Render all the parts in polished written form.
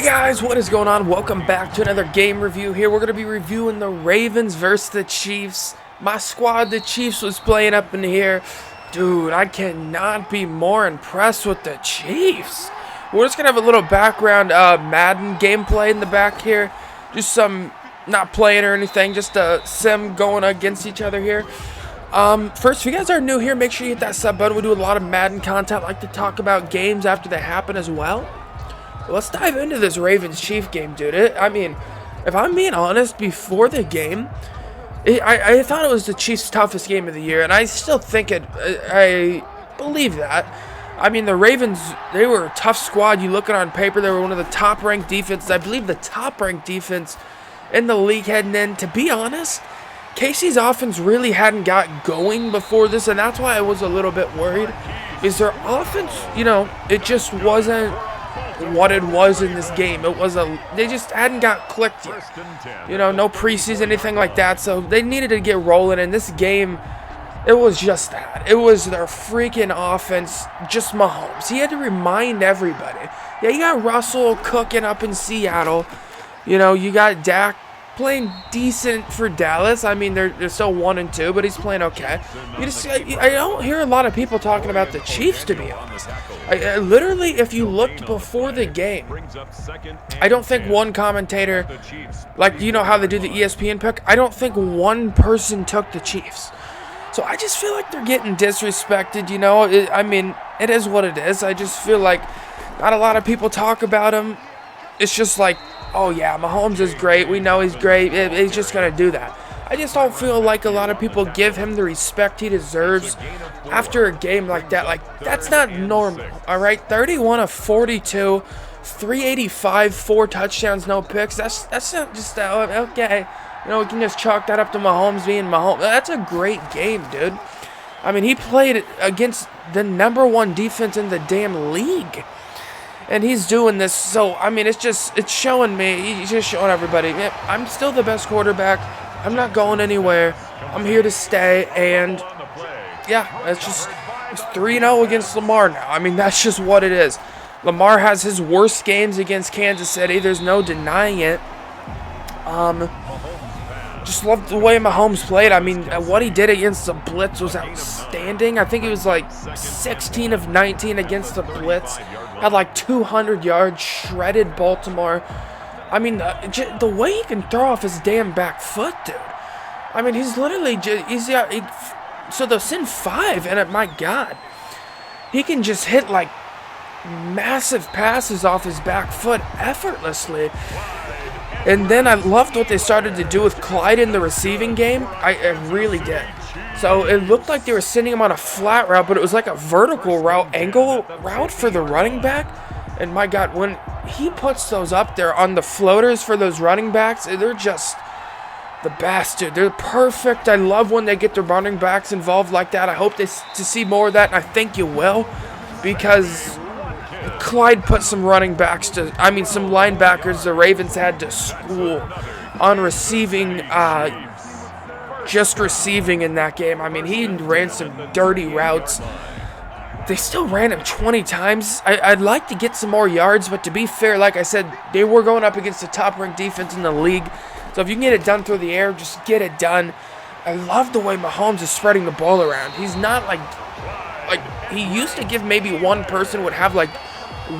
Guys, what is going on? Welcome back to another game review here. We're going to be reviewing the Ravens versus the Chiefs. My squad, the Chiefs, was playing up in here. Dude, I cannot be more impressed with the Chiefs. We're just going to have a little background Madden gameplay in the back here. Just some, not playing or anything, just a sim going against each other here. First, if you guys are new here, make sure you hit that sub button. We do a lot of Madden content. I like to talk about games after they happen as well. Let's dive into this Ravens-Chief game, dude. I mean, if I'm being honest, before the game, I thought it was the Chiefs' toughest game of the year, and I still think it. I believe that. I mean, the Ravens, they were a tough squad. You look at it on paper, they were one of the top-ranked defenses. I believe the top-ranked defense in the league heading in. To be honest, Casey's offense really hadn't got going before this, and that's why I was a little bit worried. Is their offense, you know, it just wasn't what it was in this game. They just hadn't got clicked yet. You know, no preseason, anything like that. So they needed to get rolling. In this game, it was just that. It was their freaking offense, just Mahomes. He had to remind everybody. Yeah, you got Russell cooking up in Seattle. You know, you got Dak playing decent for Dallas. I mean, they're still 1-2, but he's playing okay. I don't hear a lot of people talking about the Chiefs, to be honest. I literally, if you looked before the game, I don't think one commentator, like, you know how they do the ESPN pick, I don't think one person took the Chiefs. So I just feel like they're getting disrespected, you know. I mean, it is what it is. I just feel like not a lot of people talk about him. It's just like, oh yeah, Mahomes is great. We know he's great. He's just going to do that. I just don't feel like a lot of people give him the respect he deserves after a game like that. Like, that's not normal, all right? 31 of 42, 385, 4 touchdowns, no picks. That's not just, okay. You know, we can just chalk that up to Mahomes being Mahomes. That's a great game, dude. I mean, he played against the #1 defense in the damn league. And he's doing this, so, I mean, it's showing me, he's just showing everybody, man, I'm still the best quarterback. I'm not going anywhere. I'm here to stay, and, yeah, it's 3-0 against Lamar now. I mean, that's just what it is. Lamar has his worst games against Kansas City. There's no denying it. Just love the way Mahomes played. I mean, what he did against the blitz was outstanding. I think he was like 16 of 19 against the blitz. Had like 200 yards, shredded Baltimore. I mean, the way he can throw off his damn back foot, dude. I mean, he's literally so they'll send 5, and my God, he can just hit like massive passes off his back foot effortlessly. And then I loved what they started to do with Clyde in the receiving game. I really did. So it looked like they were sending him on a flat route, but it was like a vertical route, angle route for the running back. And my God, when he puts those up there on the floaters for those running backs, they're just the best, dude. They're perfect. I love when they get their running backs involved like that. I hope to see more of that, and I think you will, because Clyde put some some linebackers the Ravens had to school on receiving, just receiving in that game. I mean, he ran some dirty routes. They still ran him 20 times. I'd like to get some more yards, but to be fair, like I said, they were going up against the top-ranked defense in the league. So if you can get it done through the air, just get it done. I love the way Mahomes is spreading the ball around. He's not like he used to give maybe one person would have like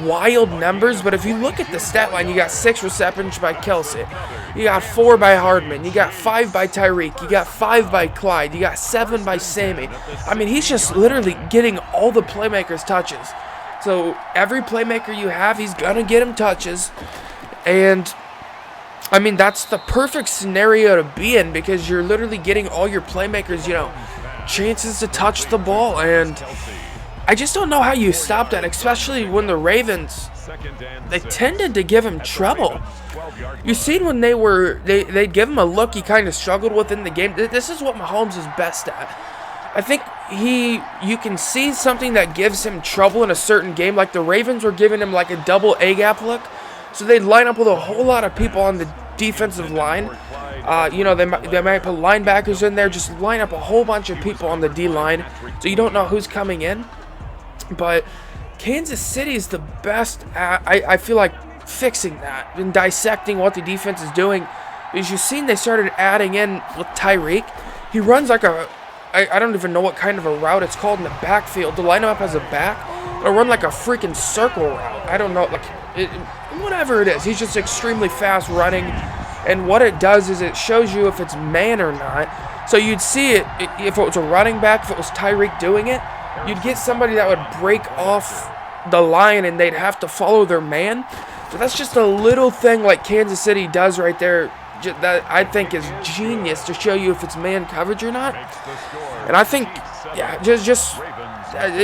wild numbers, but if you look at the stat line, you got 6 receptions by Kelsey, you got 4 by Hardman, you got 5 by Tyreek, you got 5 by Clyde, you got 7 by Sammy. I mean, he's just literally getting all the playmakers touches. So every playmaker you have, he's gonna get him touches, and I mean, that's the perfect scenario to be in, because you're literally getting all your playmakers, you know, chances to touch the ball. And I just don't know how you stop that, especially when the Ravens, they tended to give him trouble. You seen when they'd give him a look he kind of struggled with in the game. This is what Mahomes is best at. I think you can see something that gives him trouble in a certain game, like the Ravens were giving him like a double A-gap look. So they'd line up with a whole lot of people on the defensive line. You know, they might put linebackers in there, just line up a whole bunch of people on the D-line, so you don't know who's coming in. But Kansas City is the best at, I feel like, fixing that and dissecting what the defense is doing. As you've seen, they started adding in with Tyreek. He runs like I don't even know what kind of a route it's called in the backfield. To line him up as a back, it'll run like a freaking circle route. I don't know, whatever it is. He's just extremely fast running, and what it does is it shows you if it's man or not. So you'd see it if it was a running back, if it was Tyreek doing it, you'd get somebody that would break off the line and they'd have to follow their man. So that's just a little thing like Kansas City does right there that I think is genius to show you if it's man coverage or not. And I think, yeah, they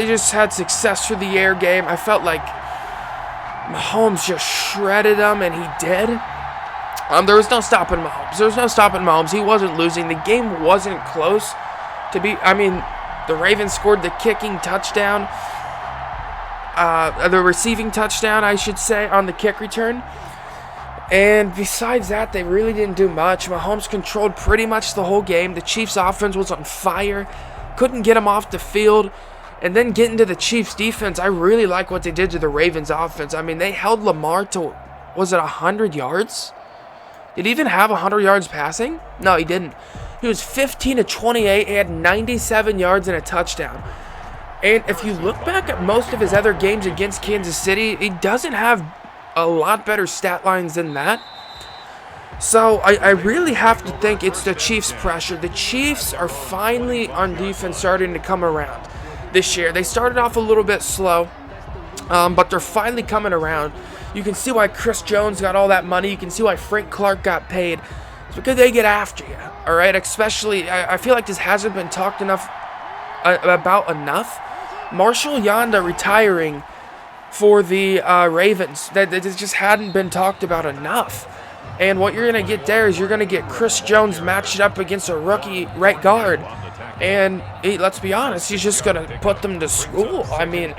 just had success through the air game. I felt like Mahomes just shredded them, and he did. There was no stopping Mahomes. He wasn't losing. The game wasn't close. The Ravens scored the kicking touchdown. The receiving touchdown, I should say, on the kick return. And besides that, they really didn't do much. Mahomes controlled pretty much the whole game. The Chiefs' offense was on fire. Couldn't get him off the field. And then getting to the Chiefs' defense, I really like what they did to the Ravens' offense. I mean, they held Lamar to, was it 100 yards? Did he even have 100 yards passing? No, he didn't. He was 15 of 28. He had 97 yards and a touchdown. And if you look back at most of his other games against Kansas City, he doesn't have a lot better stat lines than that. So I really have to think it's the Chiefs' pressure. The Chiefs are finally on defense starting to come around this year. They started off a little bit slow, but they're finally coming around. You can see why Chris Jones got all that money. You can see why Frank Clark got paid. It's because they get after you, all right? Especially, I feel like this hasn't been talked about enough. Marshall Yanda retiring for the Ravens. That just hadn't been talked about enough. And what you're going to get there is you're going to get Chris Jones matched up against a rookie right guard. And let's be honest, he's just going to put them to school. I mean,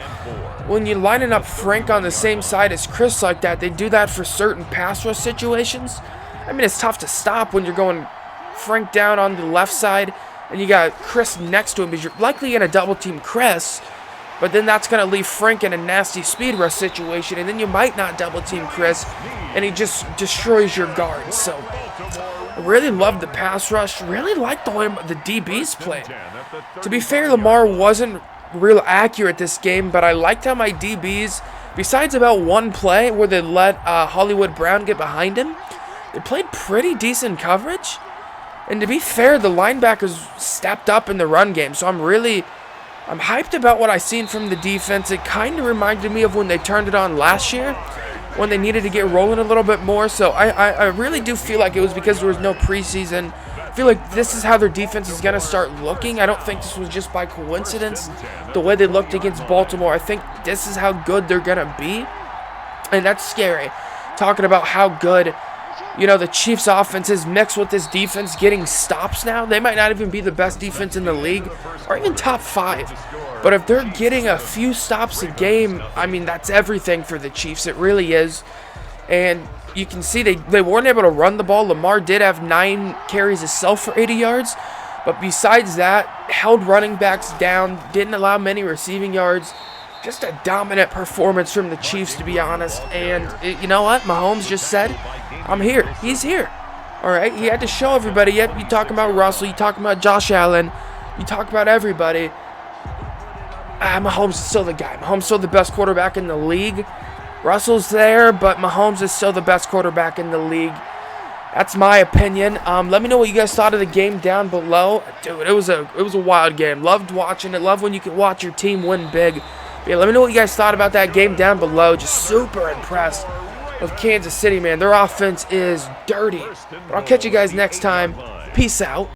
when you're lining up Frank on the same side as Chris like that, they do that for certain pass rush situations. I mean, it's tough to stop when you're going Frank down on the left side and you got Chris next to him because you're likely going to double team Chris. But then that's going to leave Frank in a nasty speed rush situation, and then you might not double team Chris, and he just destroys your guards. So I really love the pass rush. Really like the way the DBs played. To be fair, Lamar wasn't real accurate this game, but I liked how my DBs, besides about one play where they let Hollywood Brown get behind him, they played pretty decent coverage. And to be fair, the linebackers stepped up in the run game, so I'm hyped about what I've seen from the defense. It kind of reminded me of when they turned it on last year, when they needed to get rolling a little bit more. So I really do feel like it was because there was no preseason. I feel like this is how their defense is going to start looking. I don't think this was just by coincidence, the way they looked against Baltimore. I think this is how good they're going to be, and that's scary. Talking about how good, the Chiefs' offense is mixed with this defense getting stops now. They might not even be the best defense in the league or even top 5. But if they're getting a few stops a game, I mean, that's everything for the Chiefs. It really is. And you can see they weren't able to run the ball. Lamar did have 9 carries himself for 80 yards. But besides that, held running backs down, didn't allow many receiving yards. Just a dominant performance from the Chiefs, to be honest. And you know what? Mahomes just said, I'm here. He's here. All right? He had to show everybody. Yet you talking about Russell. You talking about Josh Allen. You talk about everybody. Mahomes is still the guy. Mahomes is still the best quarterback in the league. Russell's there, but Mahomes is still the best quarterback in the league. That's my opinion. Let me know what you guys thought of the game down below. Dude, it was a wild game. Loved watching it. Love when you can watch your team win big. Yeah, let me know what you guys thought about that game down below. Just super impressed with Kansas City, man. Their offense is dirty. But I'll catch you guys next time. Peace out.